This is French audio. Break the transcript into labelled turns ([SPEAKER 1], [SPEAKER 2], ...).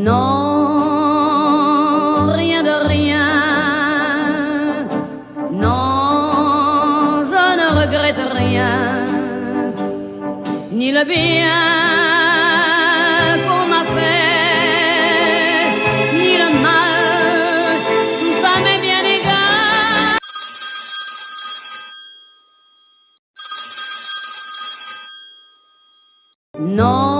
[SPEAKER 1] Non, rien de rien. Non, je ne regrette rien. Ni le bien qu'on m'a fait, ni le mal, tout ça m'est bien égal. Non.